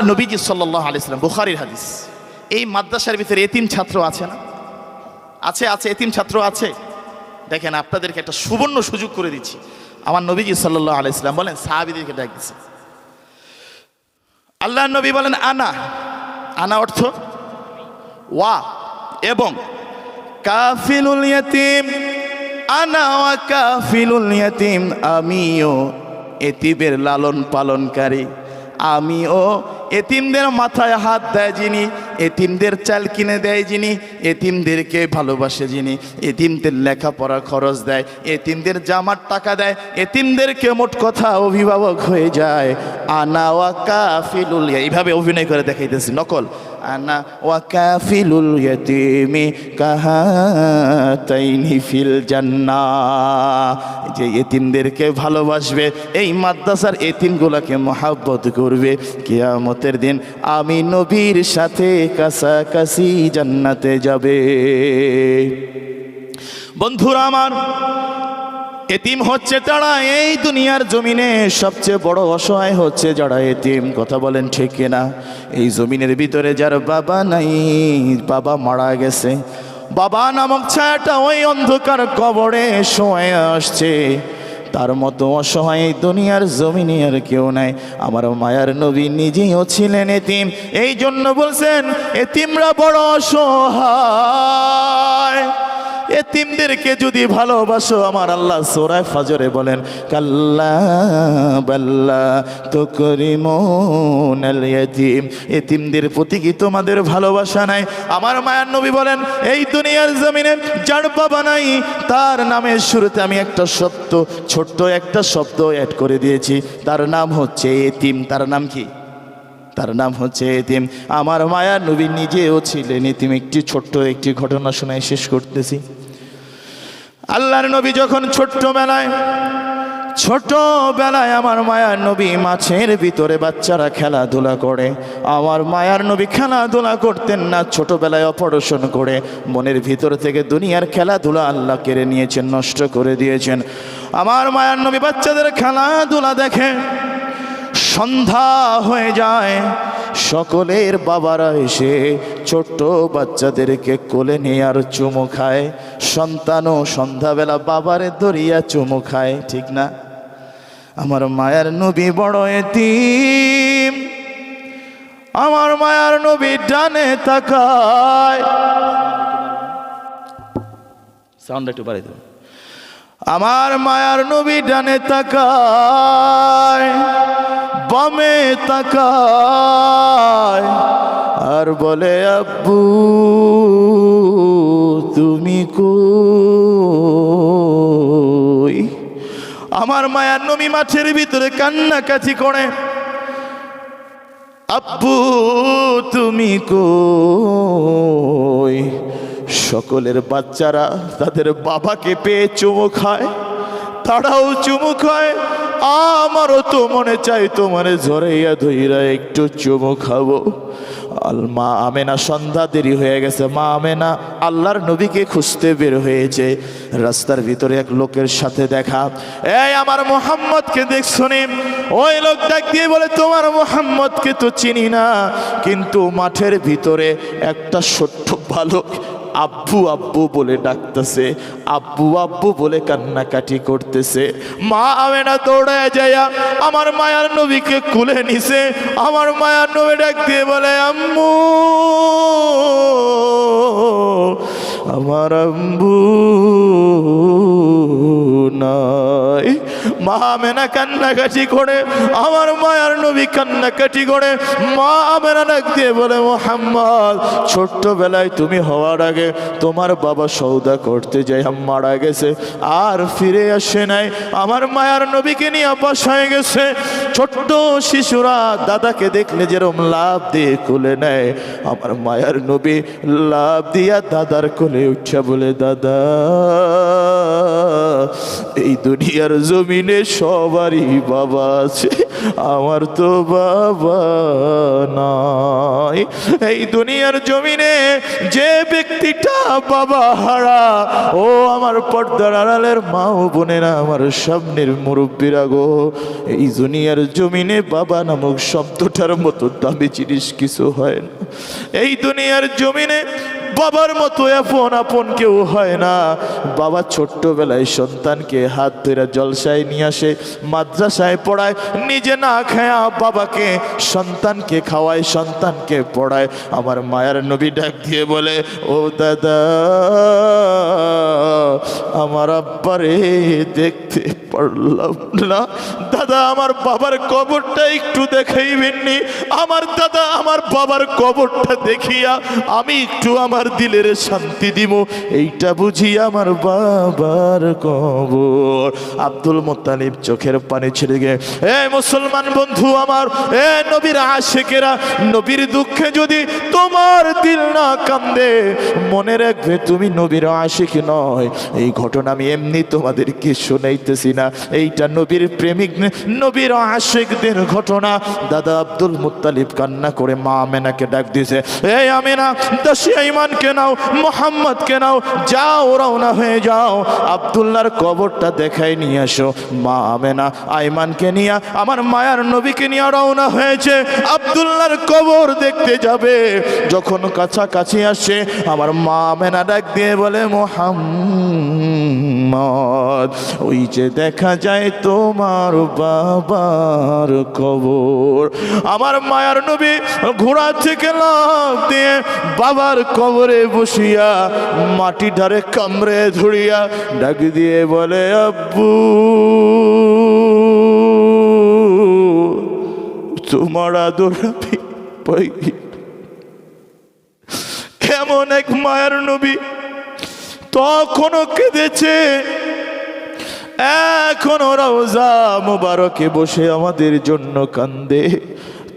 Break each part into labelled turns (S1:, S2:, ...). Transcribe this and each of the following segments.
S1: নবীজি সাল্লাল্লাহু আলাইহি সাল্লাম, বুখারীর হাদিস। এই মাদ্রাসার ভিতরে এতিম ছাত্র আছে না? আছে, এতিম ছাত্র আছে। দেখেন, আপনাদেরকে একটা সুবর্ণ সুযোগ করে দিচ্ছি। আমার নবীজি সাল্লাল্লাহু আলাইহি সাল্লাম বলেন, সাহাবীদেরকে ডাক দিচ্ছে। আল্লাহর নবী বলেন, আনা অর্থ ওয়া, এবং কাফিলুল ইয়াতিম, আনা ওয়া কাফিলুল ইয়াতিম, আমিও এতিমের লালন পালনকারী, আমিও এতিমদের মাথায় হাত দেয় যিনি, এতিমদের চাল কিনে দেয় যিনি, এতিমদেরকে ভালোবাসে যিনি, এতিমদের লেখাপড়া খরচ দেয়, এতিমদের জামার টাকা দেয়, এতিমদেরকে মোট কথা অভিভাবক হয়ে যায়, আনা ওয়া কাফিলুল, এইভাবে অভিনয় করে দেখাইতেছি, নকল। আনা ওয়া কাফিলুল ইয়াতিমি কাহাতাইনি ফিল জান্নাহ, যে এতিমদেরকে ভালোবাসবে, এই মাদ্রাসার এতিমগুলোকে মহব্বত করবে, কিয়ামতের দিন আমি নবীর সাথে কাছাকাছি জান্নাতে যাবে। বন্ধুরা আমার, এতিম হচ্ছে তারা, এই দুনিয়ার জমিনে সবচেয়ে বড় অসহায় হচ্ছে যারা এতিম। কথা বলেন ঠিক কিনা? এই জমিনের ভিতরে যার বাবা নাই, বাবা মারা গেছে, বাবা নামক ছায়াটা ওই অন্ধকার কবরে শোয়ে আসছে, তার মতো অসহায় এই দুনিয়ার জমিনে আর কেউ নাই। আমার মায়ার নবী নিজেও ছিলেন এতিম, এই জন্য বলছেন এতিমরা বড় অসহায়। এতিমদেরকে যদি ভালোবাসো, আমার আল্লাহ সূরা ফাজরে বলেন, কাল্লা বাল্লা তুকরিমুনাল ইয়াতীম, এতিমদের প্রতি কি তোমাদের ভালোবাসা নাই? আমার মায়ার নবী বলেন, এই দুনিয়ার জমিনে যার বাবা নাই, তার নামের শুরুতে আমি একটা শব্দ, ছোট্ট একটা শব্দ অ্যাড করে দিয়েছি, তার নাম হচ্ছে এতিম। তার নাম কি? তার নাম হচ্ছে এতিম। আমার মায়ার নবী নিজেও ছিলেন এতিম। একটি ছোট্ট একটি ঘটনা শোনায় শেষ করতেছি। আল্লাহর নবী যখন ছোটবেলায় আমার মায়ার নবী মাছের ভিতরে বাচ্চারা খেলাধুলা করে, আমার মায়ার নবী খেলাধুলা করতেন না। ছোটবেলায় অপারেশন করে মনের ভিতর থেকে দুনিয়ার খেলাধুলা আল্লাহ কেড়ে নিয়েছেন, নষ্ট করে দিয়েছেন। আমার মায়ার নবী বাচ্চাদের খেলাধুলা দেখে, সন্ধ্যা হয়ে যায়, সকলের বাবারা এসে ছোট্ট বাচ্চাদেরকে কোলে নিয়ে আর চুমু খায়। সন্তানও সন্ধ্যাবেলা বাবারে ধরিয়া চুমু খায়, ঠিক না? আমার মায়ার নবী বড় এতিম। আমার মায়ার নবী ডানে তাকায়, সাউন্ড একটু বাড়িয়ে দেব। আমার মায়ার নবী ডানে তাকায়, বামে তাকায়, আর বলে, আব্বু তুমি কই? আমার মায়ার নবী মাঠের ভিতরে কান্নাকাটি করে, আব্বু তুমি কই? সকলের বাচ্চারা তাদের বাবাকে পেয়ে চুমু খায়, তারাও চুমু খায়। আমারও তো মনে চাই তোমারে ঝরাইয়া ধইরা একটু চুমু খাবো। মা আমেনা, সন্ধ্যা দেরি হয়ে গেছে, মা আমেনা আল্লাহর নবীকে খুঁজতে বের হয়েছে। রাস্তার ভিতরে এক লোকের সাথে দেখা, এই আমার মুহাম্মদকে দেখছো নি? ওই লোক ডাক দিয়ে বলে, তোমার মুহাম্মদকে তো চিনি না, কিন্তু মাঠের ভিতরে একটা ছোট্ট বালক আব্বু আব্বু বলে ডাকতেছে, আব্বু আব্বু বলে কান্নাকাটি করতেছে। মা আমেনা দৌড়ায় যায়া আমার মায়ার নবীকে কুলে নিছে। আমার মায়ার নবী ডাক দিয়ে বলে, আম্মু, আমার আম্মু নাই। মা আমেনা কান্নাকাটি করে, আমার মায়ার নবী কান্নাকাটি করে। মা আমেনা ডাক দিয়ে বলে, মুহাম্মদ, ছোট্টবেলায় তুমি হওয়ার আগে তোমার বাবা সওদা করতে যায় মারা গেছে, আর ফিরে আসে নাই। আমার মায়ার নবীকে নিয়ে বাসায় গেছে। ছোট্ট শিশুরা দাদাকে দেখলে যেরকম লাভ দিয়ে কোলে নেয়, আমার মায়ার নবী লাভ দিয়া দাদার কোলে উঠা বলে, দাদা, এই দুনিয়ার জমিনে জমিনে সবারই বাবা আছে, আমার তো বাবা নাই। এই দুনিয়ার জমিনে যে ব্যক্তিটা বাবা হারা, ও আমার পর্দার আড়ালের মা ও বোনেরা, আমার সামনের মুরব্বীরা গো, এই দুনিয়ার জমিনে বাবা নামক শব্দটার মতো দামি জিনিস কিছু হয় না। এই দুনিয়ার জমিনে বাবার মতো আপন আপন কেউ হয় না। বাবা ছোট্টবেলায় সন্তানকে হাত ধরে জলসায় নিয়ে আসে, মাদ্রাসায় পড়ায়, নিজে না খায়া বাবাকে সন্তানকে খাওয়ায়, সন্তানকে পড়ায়। আমার মায়ের নবী ডাক দিয়ে বলে, ও দাদা, আমার আব্বারে দেখতে পারলাম না, দাদা আমার বাবার কবরটা একটু দেখাইবেননি। আমার দাদা আমার বাবার কবরটা দেখিয়া আমি একটু আমার দিলের শান্তি দিব, এইটা বুঝি আমার বাবার কবর। আব্দুল মুত্তালিব চোখের পানি ছেড়ে গে, এ মুসলমান বন্ধু আমার, এ নবীর আশিকেরা, নবীর দুঃখে যদি তোমার দিল না কান্দে, মনে রাখবে তুমি নবীর আশিক নয়। এই ঘটনা আমি এমনি তোমাদেরকে শোনাইতেছি না, এইটা নবীর প্রেমিক, নবীর আশিকদের ঘটনা। দাদা আব্দুল মুত্তালিব কান্না করে মা আমেনাকে ডাক দিয়েছে, এই আমেনা, দাসী আইমানকে নাও, মোহাম্মদকে নাও, যাও রওনা হয়ে যাও, আব্দুল্লাহর কবরটা দেখাই নিয়ে আসো। মা আমেনা আইমানকে নিয়ে, আমার মায়ার নবীকে নিয়ে রওনা হয়েছে আব্দুল্লাহর কবর দেখতে যাবে। যখন কাছাকাছি আসে, আমার মা আমেনা ডাক দিয়ে বলে, মোহাম্মদ, ওই যে দেখা যায় তোমার বাবার কবর। আমার মায়ার নবী ঘোড়া থেকে লাফ দিয়ে বাবার কবরে বসিয়া মাটি ধারে কামড়ে ধরিয়া ডাক দিয়ে বলে, আব্বু, তোমার আদর আমি পাই। কেমন এক মায়ার নবী তখনও কেঁদেছে, এখনো রওজা মুবারকে বসে আমাদের জন্য কান্দে।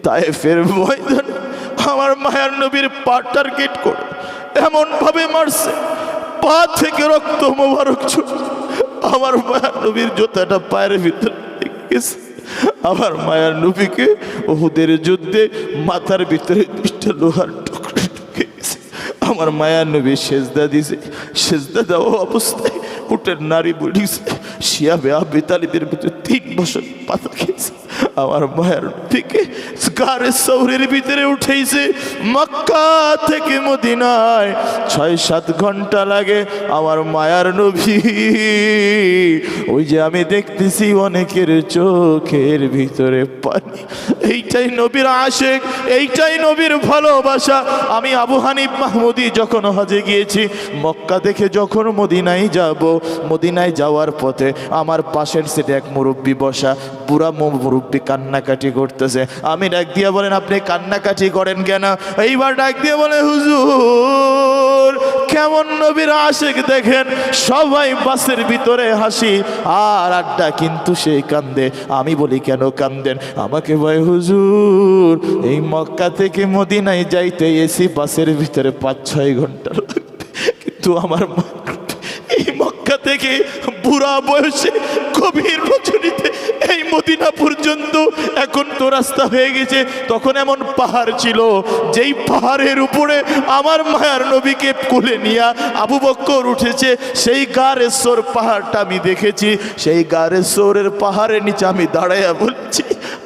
S1: তায়েফের ময়দান আমার মায়ার নবীর পা টার্গেট করে এমন ভাবে মারছে, পা থেকে রক্ত মোবারক ছুটে আমার মায়ার নবীর জুতাটা পায়ের ভিতরে গেছে। আমার মায়ার নবীকে উহুদের যুদ্ধে মাথার ভিতরে 2টা লোহার টুকরো ঢুকে গেছে। আমার মায়ার নবী সেজদা দিছে, সেজদা দেওয়া অবস্থায় উটের নারী বলিছে, শিয়াবে আবি তালিবের ভিতরে 3 বছর পাতা খেয়েছে। আমার মায়ের নবীকে গারে সৌরের ভিতরে উঠেছে। মক্কা থেকে মদিনায় 6-7 ঘন্টা লাগে। আমার মায়ার নবী, ওই যে আমি দেখতেছি অনেকের চোখের ভিতরে পানি। এইটাই নবীর আশিক, এইটাই নবীর ভালোবাসা। আমি আবু হানিফ মাহমুদি যখন হজে গিয়েছি, মক্কা দেখে যখন মদিনায় যাব, মদিনায় যাওয়ার পথে আমার পাশের সিটে এক মুরব্বী বসা, বুড়া মুরব্বী কান্নাকাটি করতেছে। আমি ডাক দিয়ে বলেন, আপনি কান্নাকাটি করেন কেন? এইবার ডাক দিয়ে বলে, হুজুর, কেমন নবীর আশিক দেখেন, সবাই বাসের ভিতরে হাসি আর আড্ডা, কিন্তু সেই কান্দে। আমি বলি, কেন কান্দেন? আমাকে বলে, হুজুর, এই মক্কা থেকে মদিনায় যাইতে এসি বাসের ভিতরে 5-6 ঘন্টা লাগবে, কিন্তু আমার এই মক্কা থেকে বুড়া বয়সে গভীর রজনীতে এই মদিনা পর্যন্ত এখন তো রাস্তা হয়ে গেছে। তখন এমন পাহাড় ছিল, যেই পাহাড়ের উপরে আমার মায়ার নবীকে কোলে নিয়ে আবু বকর উঠেছে। সেই গারেশ্বর পাহাড়টা আমি দেখেছি। সেই গারেশ্বরের পাহাড়ের নিচে আমি দাঁড়াইয়া বলছি,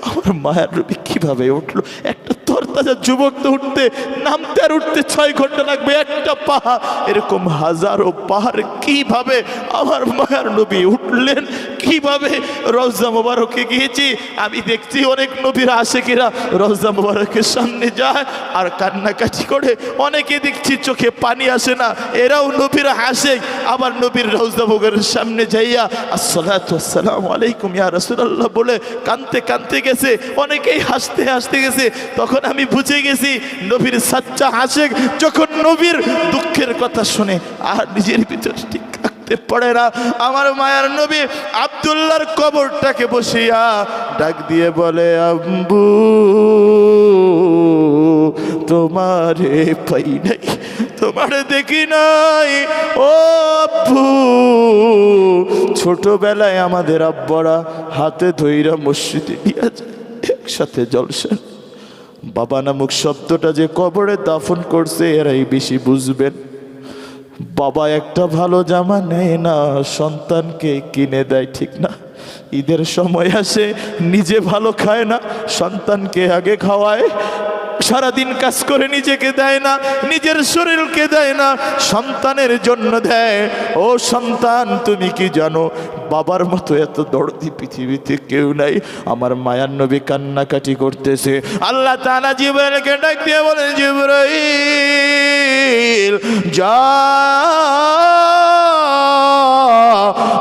S1: আমার মায়ার নবী কিভাবে উঠলো? একটা তরতাজা যুবক তো উঠতে, নামতে আর উঠতে 6 ঘন্টা লাগবে, একটা পাহাড়। এরকম হাজারো পাহাড় কিভাবে আমার মায়ার নবী উঠলেন? কিভাবে? রওজা মুবারকে গিয়েছি, আমি দেখছি অনেক নবীর আশিকেরা রওজা মুবারকের সামনে যায় আর কান্নাকাটি করে। অনেকে দেখছি চোখে পানি আসে না, এরাও নবীর আশিক। আবার নবীর রওজা মুবারকের সামনে যাইয়া আসসালাতু ওয়াসসালামু আলাইকুম ইয়া রাসূলুল্লাহ বলে কাঁদতে কাঁদতে গেছে। অনেকেই হাসতে হাসতে গেছে। তখন আমি বুঝে গেছি, নবীর সাচ্চা আশিক যখন নবীর দুঃখের কথা শুনে আর নিজের ভিতরে ঠিক থাকতে পারে না। আমার মায়ার নবী আব্দুল্লাহর কবরটাকে বসিয়া ডাক দিয়ে বলে, আব্বু, তোমারে পাই নাই, তোমারে দেখি নাই ও আব্বু। ছোটবেলায় আমাদের আব্বারা হাতে ধইরা মসজিদে নিয়ে যায়, একসাথে জলসা। বাবা নামক শব্দটা যে কবরে দাফন করছে এরাই বেশি বুঝবেন। বাবা একটা ভালো জামা নেয় না, সন্তানকে কিনে দেয়, ঠিক না? ঈদের সময় আসে, নিজে ভালো খায় না, সন্তানকে আগে খাওয়ায়। সারাদিন কাজ করে নিজেকে দেয় না, নিজের শরীরকে দেয় না, সন্তানের জন্য দেয়। ও সন্তান, তুমি কি জানো বাবার মতো এত দরদি পৃথিবীতে কেউ নাই। আমার মায়ার নবী কান্নাকাটি করতেছে। আল্লাহ তাআলা জিবরাইলকে ডাক দিয়ে বলেন, জিবরাইল যা,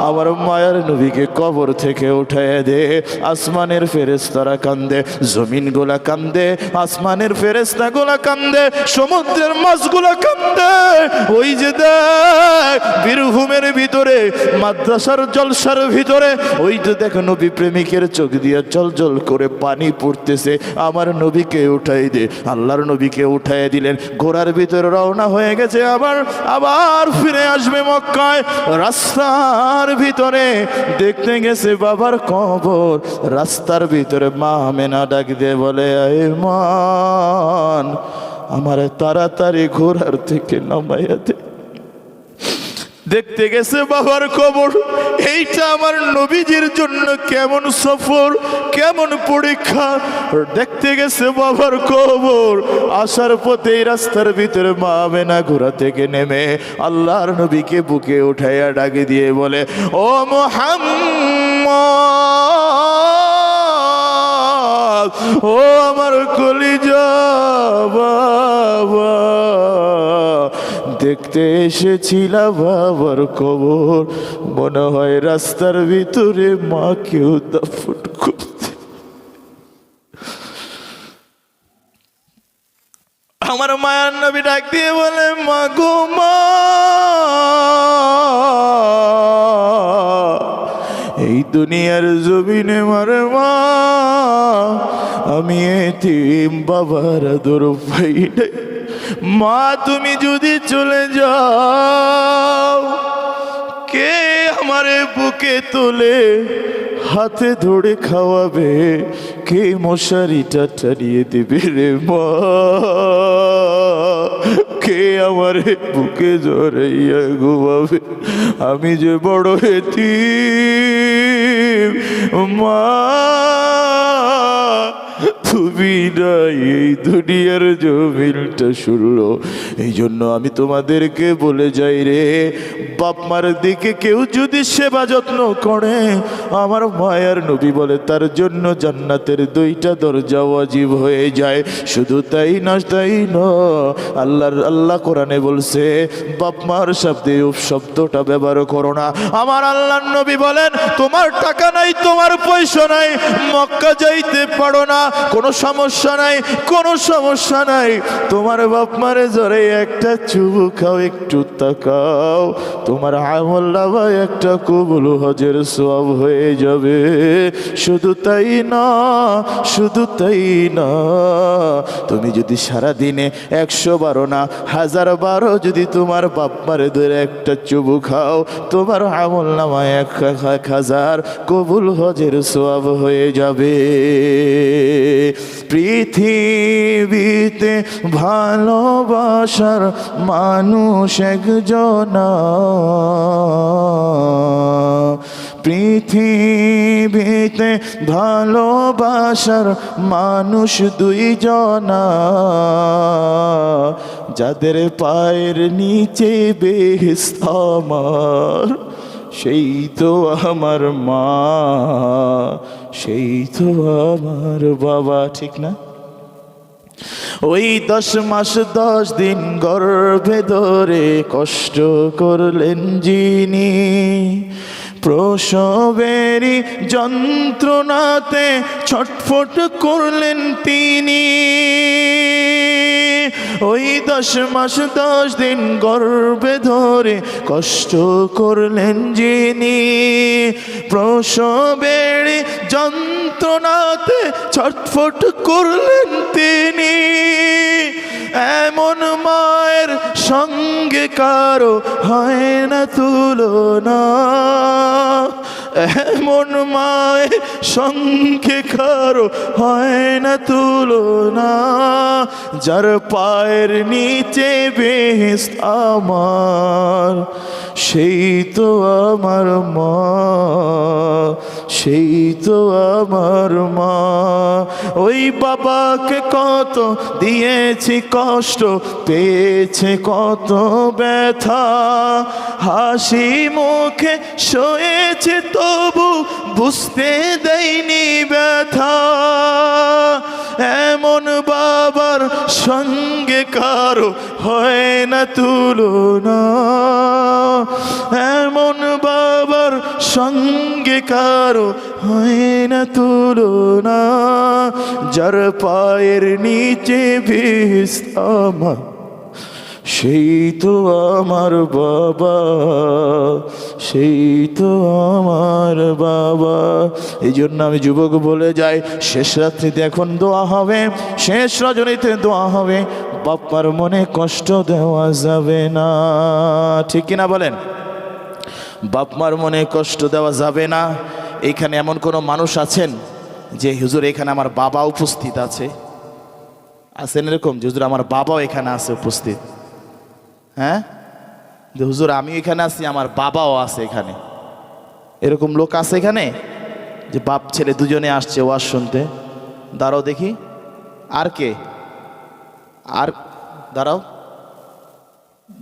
S1: আমার মায়ার নবীকে কবর থেকে উঠায় দে। আসমানের ফেরেশতারা কান্দে, জমিন গুলা কান্দে, আসমানের ফেরেশতা গুলা কান্দে, সমুদ্রের মাছগুলা কান্দে। ওই যে দেখ বীরভূমের ভিতরে, মাদ্রাসার জলসার ভিতরে, ওই তো দেখ নবী প্রেমিকের চোখ দিয়ে জল জল করে পানি পড়তেছে। আমার নবীকে উঠাই দে। আল্লাহর নবীকে উঠাই দিলেন। ঘোড়ার ভিতরে রওনা হয়ে গেছে, আবার ফিরে আসবে মক্কায়। রাস্তার ভিতরে দেখতে গেছে বাবার কবর। রাস্তার ভিতরে মা আমেনা ডাক দিয়ে বলে, আয়মান, আমার তাড়াতাড়ি ঘোড়ার থেকে নামাইয়া দে। দেখতে গেছে বাবার কবর। এইটা আমার নবীজির জন্য কেমন সফর, কেমন পরীক্ষা। দেখতে গেছে বাবার কবর। আসার পথে এই রাস্তার ভিতরে মা আমেনা ঘোড়া থেকে নেমে আল্লাহর নবীকে বুকে উঠাইয়া ডাকে দিয়ে বলে, ও মুহাম্মদ, ও আমার কলিজা বাবা, দেখতে এসেছিলাম বাবার কবর। মনে হয় রাস্তার ভিতরে মাকেও দাফন করতে। আমার মায়ার নবী ডাক দিয়ে বলে, মা গো মা, এই দুনিয়ার জমিনে মারে মা, আমি এতিম, বাবার আদর পাই নাই। মা তুমি যদি চলে যাও, কে আমারে বুকে তোলে, হাতে ধরে খাওয়াবে, কে মশারিটা টানিয়ে দেবে রে মা, কে আমারে বুকে জড়াইয়া ঘুমাবে? আমি যে বড় এতিম মা, তুমি নাই এই দুনিয়ার জমিনটা শুনলো। এই জন্য আমি তোমাদেরকে বলে যাই রে, বাপ মার দিকে কেউ যদি সেবা যত্ন করে, আমার মায়ার নবী বলে তার জন্য জান্নাতের 2টা দরজা ওয়াজিব হয়ে যায়। শুধু তাই না, আল্লাহ কোরআনে বলছে, বাপ মার শব্দে শব্দটা ব্যবহার করো না। আমার আল্লাহর নবী বলেন, তোমার টাকা নাই, তোমার পয়সা নাই, মক্কা যাইতে পারো না, কোনো সমস্যা নাই, কোনো সমস্যা নাই। তোমার বাপ মারে জরে একটা চুমু খাও, একটু তাকাও, তোমার আমল নামায় একটা কবুল হজের সওয়াব হয়ে যাবে। শুধু তাই না, শুধু তাই না, তুমি যদি সারা দিনে 112 না 1012 যদি তোমার বাপ মারে ধরে একটা চুমু খাও, তোমার আমল নামায় 1000 কবুল হজের সওয়াব হয়ে যাবে। পৃথিবীতে ভালোবাসার মানুষ একজনা, পৃথিবীতে ভালোবাসার মানুষ 2 জনা, যাদের পায়ের নিচে বেহেশত আমার, সেই তো আমার মা, সেই তো আমার বাবা, ঠিক না? ওই 10 মাস 10 দিন গর্ভে ধরে কষ্ট করলেন যিনি, প্রসবেরই যন্ত্রণাতে ছটফট করলেন তিনি। ওই 10 মাস 10 দিন গর্ভে ধরে কষ্ট করলেন যিনি, প্রসবেরই যন্ত্রণাতে ছটফট করলেন তিনি। এমন মায়ের সঙ্গে কারো হয় না তুলনা, এমন মায়ের সঙ্গে কারো হয় না তুলনা, যার পায়ের নিচে বেহেশত আমার, সেই তো আমার মা, সেই তো আমার মা। ওই বাবাকে কত দিয়েছি কষ্ট, পেয়েছে কত ব্যথা, হাসি মুখে সয়েছে তবু বুঝতে দেয়নি ব্যথা। এমন বাবার সঙ্গে কারো হয় না তুলনা, এমন বাবার সঙ্গে কারো হয় না তুলনা, যার পায়ের নিচে বেহেশত আমার, সেই তো আমার বাবা, সেই তো আমার বাবা। এই জন্য আমি যুবক বলে যাই, শেষ রাত্রিতে এখন দোয়া হবে, শেষ রজনীতে দোয়া হবে, বাপ্পার মনে কষ্ট দেওয়া যাবে না, ঠিক কিনা বলেন? বাপমার মনে কষ্ট দেওয়া যাবে না। এইখানে এমন কোনো মানুষ আছেন যে হুজুর এখানে আমার বাবা উপস্থিত আছে? আছেন এরকম যে হুজুর আমার বাবাও এখানে আছে উপস্থিত? হ্যাঁ, যে হুজুর আমি এখানে আছি, আমার বাবাও আছে এখানে, এরকম লোক আছে এখানে? যে বাপ ছেলে দুজনে আসছে ওয়াজ শুনতে। দাঁড়াও দেখি, আর কে? আর দাঁড়াও,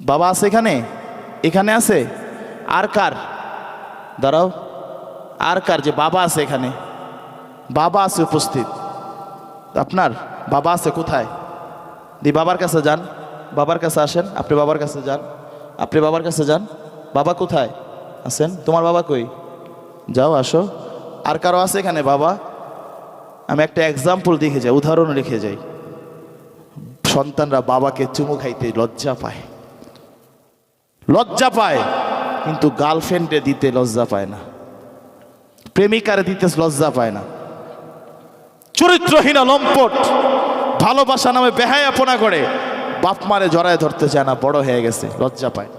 S1: বাবা আছে এখানে? এখানে আছে? আর কার? দাঁড়াও, আর কার যে বাবা আছে এখানে? বাবা আছে উপস্থিত, আপনার বাবা আছে কোথায়? দি বাবার কাছে যান, বাবার কাছে আসেন, আপনি বাবার কাছে যান, আপনি বাবার কাছে যান। বাবা কোথায় আছেন? তোমার বাবা কই? যাও আসো। আর কারো আছে এখানে বাবা? আমি একটা এক্সাম্পল দেখে যাই, উদাহরণ রেখে যাই। সন্তানরা বাবাকে চুমু খাইতে লজ্জা পায়, লজ্জা পায়, কিন্তু গার্লফ্রেন্ডে দিতে লজ্জা পায় না, প্রেমিকারে দিতে লজ্জা পায় না। চরিত্রহীনা লম্পট, ভালোবাসা নামে বেহায়াপনা করে বাপ মারে জড়ায় ধরতে চায় না, বড় হয়ে গেছে লজ্জা পায়।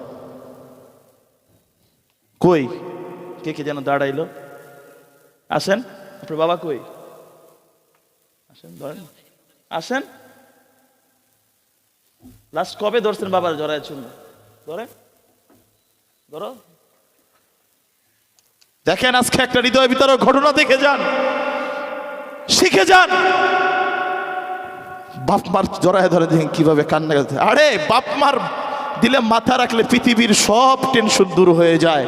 S1: কই কে কে যেন দাঁড়াইলো? আসেন, আপনার বাবা কই? আসেন, ধরেন, আসেন। লাস্ট কবে ধরছেন বাবার জড়ায় চুমু? ধরে ধরো, দেখেন আজকে একটা হৃদয় বিতরক ঘটনা দেখে যান, শিখে যান। বাপ মার জড়ায় ধরে দেখেন কিভাবে কান্না করতে। আরে বাপ মার দিলে মাথা রাখলে পৃথিবীর সব টেনশন দূর হয়ে যায়।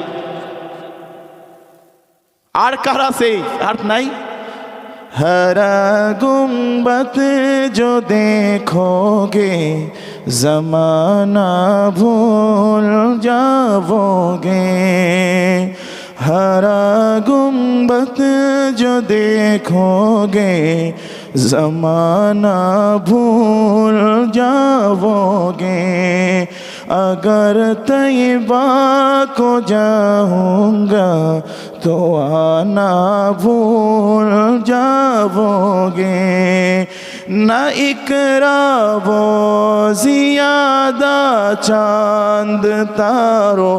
S1: আর কার আছে? আর নাই? हरा गुंबद जो देखोगे जमाना भूल जाओगे, हरा गुंबद जो देखोगे जमाना भूल जाओगे, अगर तैयबा को जाऊंगा तो आना भूल जाओगे, न इकरा वो जियादा चांद तारो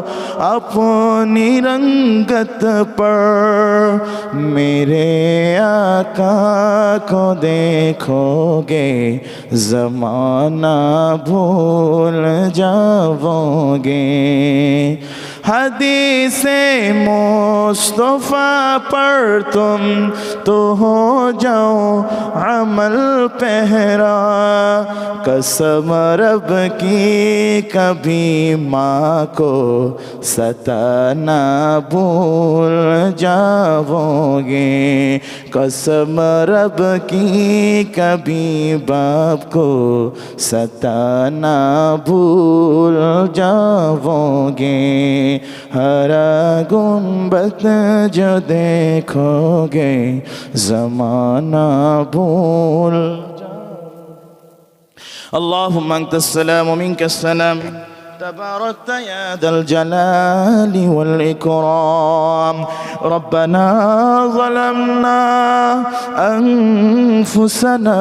S1: अपनी रंगत पर, मेरे आका को देखोगे जमाना भूल जाओगे। हदीसे मुस्तफा पर तुम तो हो जाओ अमल पहरा, कसम रब की कभी माँ को सताना भूल जाओगे, कसम रब की कभी बाप को सताना भूल जाओगे, हरा गुंबद जो देखोगे जमाना भूल जाओगे। अल्लाहुम्मा अंतस सलाम व मिनकस सलाम, تباركت يا ذا الجلال والإكرام ربنا ظلمنا أنفسنا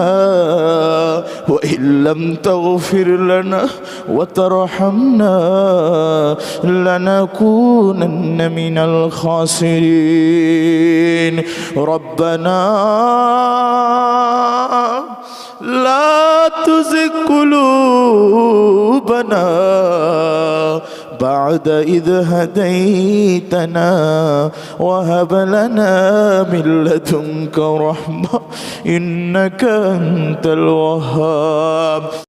S1: وإن لم تغفر لنا وترحمنا لنكونن من الخاسرين ربنا لا تزغ قلوبنا بعد إذ هديتنا وهب لنا من لدنك رحمة إنك أنت الوهاب